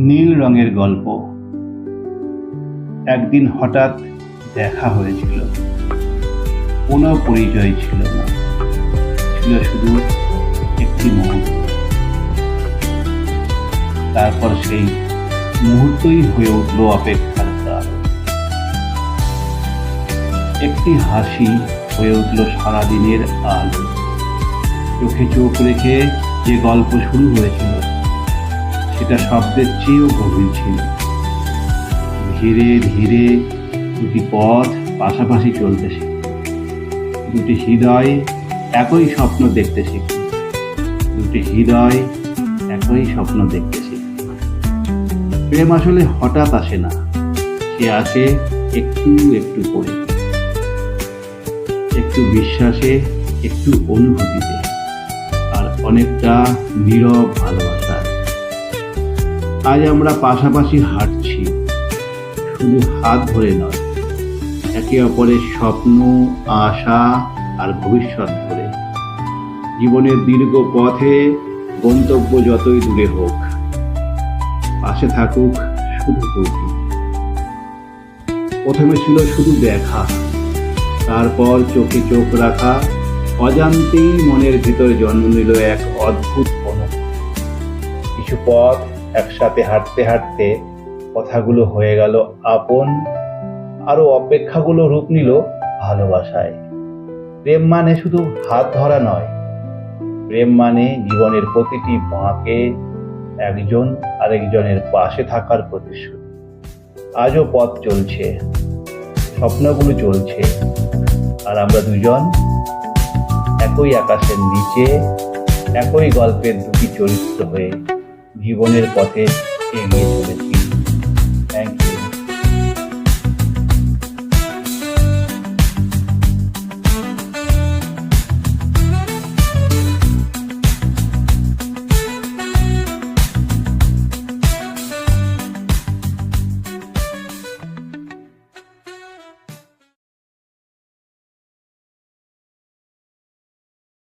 নীল রঙের গল্প। একদিন হঠাৎ দেখা হয়েছিল, কোনো পরিচয় ছিল না, ছিল শুধু একটি মুহূর্ত। তারপর সেই মুহূর্তই হয়ে উঠল অপেক্ষার কারণ। একটি হাসি হয়ে উঠল সারাদিনের আলো। চোখে চোখ রেখে যে গল্প শুরু হয়েছিল সেটা শব্দের চেয়েও গভীর ছিল। ধীরে ধীরে দুটি পথ পাশাপাশি চলতে শিখল, দুটি হৃদয় একই স্বপ্ন দেখতে শিখল, দুটি হৃদয় একই স্বপ্ন দেখতে শিখল। প্রেম আসলে হঠাৎ আসে না, সে আসে একটু একটু করে, একটু বিশ্বাসে, একটু অনুভূতিতে, আর অনেকটা নীরব ভালোবাসায়। আজ আমরা পাশাপাশি হাঁটছি, শুধু হাত ধরে নয়, একে অপরের স্বপ্ন, আশা আর ভবিষ্যৎ ধরে। জীবনের দীর্ঘ পথে গন্তব্য যতই দূরে হোক, পাশে থাকুক শুধু তুমি। প্রথমে ছিল শুধু দেখা, তারপর চোখে চোখ রাখা, অজান্তেই মনের ভিতর জন্ম নিল এক অদ্ভুত অনুভূতি। কিছু পথ একসাথে হাঁটতে হাঁটতে কথাগুলো হয়ে গেল আপন, আরো অপেক্ষাগুলো রূপ নিল ভালোবাসায়। প্রেম মানে শুধু হাত ধরা নয়, প্রেম মানে জীবনের প্রতিটি বাঁকে একজন আরেকজনের পাশে থাকার প্রতিশ্রুতি। আজও পথ চলছে, স্বপ্নগুলো চলছে, আর আমরা দুজন একই আকাশের নিচে, একই গল্পের দুটি চরিত্র হয়ে জীবনের পথে এগিয়ে চলেছি।